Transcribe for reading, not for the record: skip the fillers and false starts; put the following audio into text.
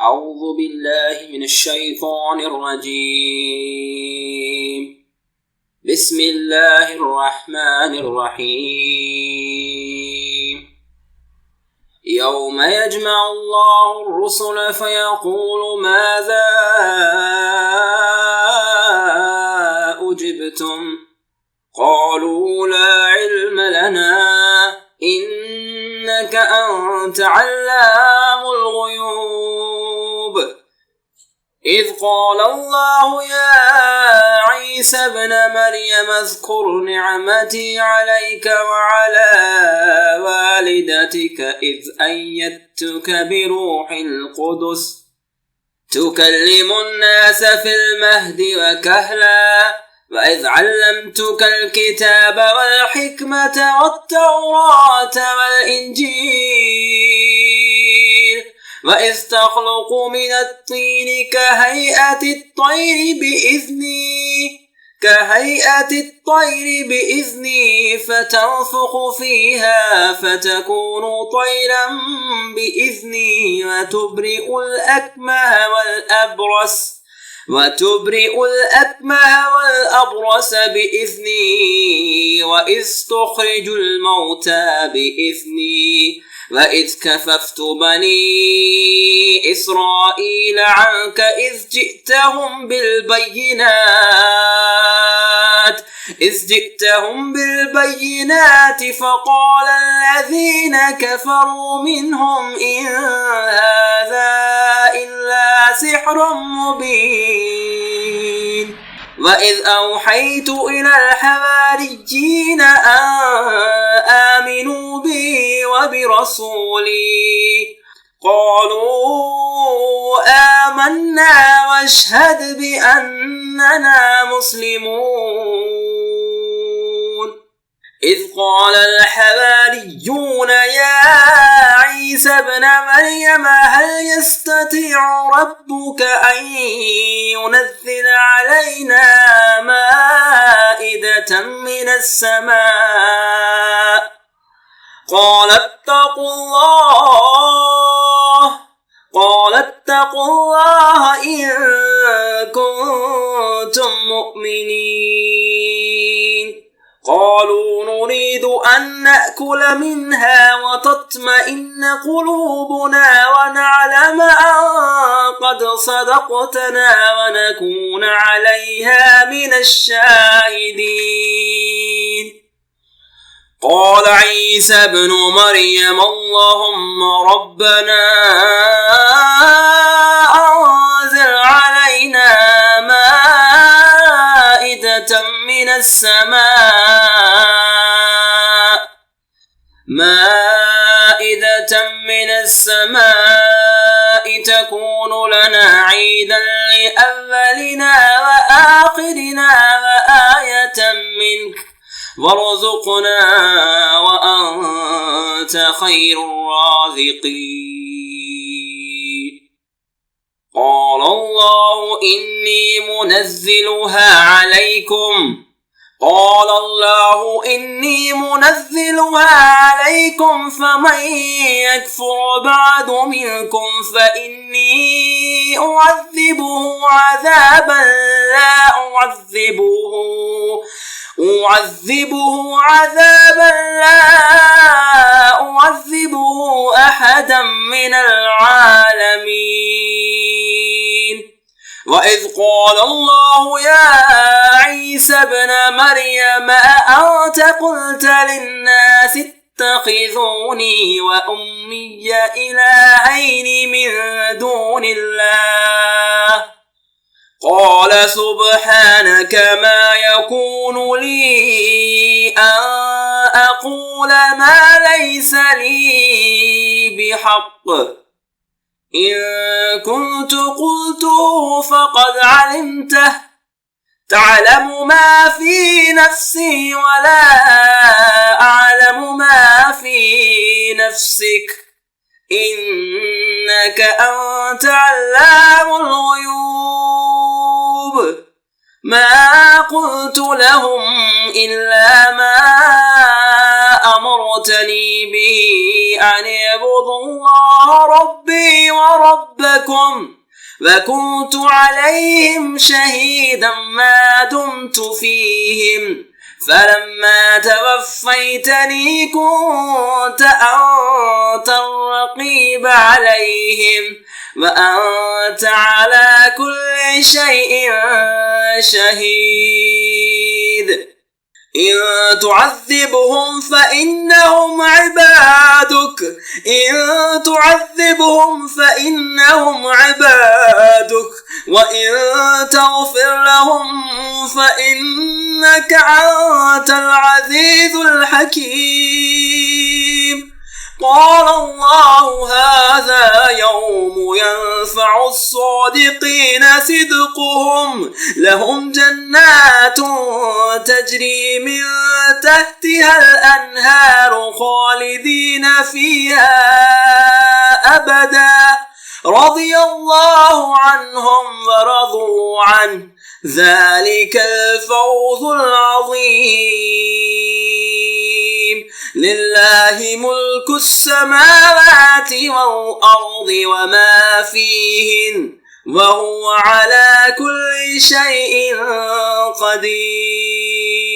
أعوذ بالله من الشيطان الرجيم. بسم الله الرحمن الرحيم. يوم يجمع الله الرسل فيقول ماذا أجبتم؟ قالوا لا علم لنا إنك أنت علام الغيوب. إذ قال الله يا عيسى ابن مريم اذكر نعمتي عليك وعلى والدتك إذ أيدتك بروح القدس تكلم الناس في المهد وكهلا وإذ علمتك الكتاب والحكمة والتوراة والإنجيل وإذ تخلق من الطين كهيئة الطير بإذني فتنفخ فيها فتكون طيرا بإذني وتبرئ الأكمه والأبرص بإذني وإذ تخرج الموتى بإذني وإذ كففت بني إسرائيل عنك إذ جئتهم بالبينات فقال الذين كفروا منهم إن هذا إلا سحر مبين. وإذ أوحيت إلى الحواريين أن آمنوا بي وبرسولي قالوا آمنا واشهد بأننا مسلمون. إذ قال الحواريون يا عيسى ابن مريم هل يستطيع ربك أن ينزل علينا مائدة من السماء؟ قال اتقوا الله إن كنتم مؤمنين. قالوا نريد أن نأكل منها وتطمئن قلوبنا ونعلم أن قد صدقتنا ونكون عليها من الشاهدين. قال عيسى ابن مريم اللهم ربنا أنزل علينا مائدة من السماء تكون لنا عيدا لأولنا وآخرنا وآية منك وارزقنا وأنت خير الرازقين. قال الله إني منزلها عليكم فمن يكفر بعد منكم فإني أعذبه عذابا لا أعذبه أحدا من العالمين. وإذ قال الله يا عيسى ابن مريم أأنت قلت للناس اتخذوني وأمي إلهين من دون الله؟ قال سبحانك ما يكون لي أن أقول ما ليس لي بحق إن كنت قلته فقد علمته تعلم ما في نفسي ولا أعلم ما في نفسك إنك أنت علام الغيوب. ما قلت لهم إلا ما أمرتني أمرتني به أن اعبدوا الله ربي وربكم وكنت عليهم شهيدا ما دمت فيهم فلما توفيتني كنت أنت الرقيب عليهم وأنت على كل شيء شهيد إن تعذبهم فإنهم عبادك وإن تغفر لهم فإنك أنت العزيز الحكيم. قال الله هذا يوم ينفع الصادقين صدقهم لهم جنات تجري من تحتها الأنهار خالدين فيها أبدا رضي الله عنهم ورضوا عنه ذلك الفوز العظيم. لله ملك السماوات والأرض وما فيهن وهو على كل شيء قدير.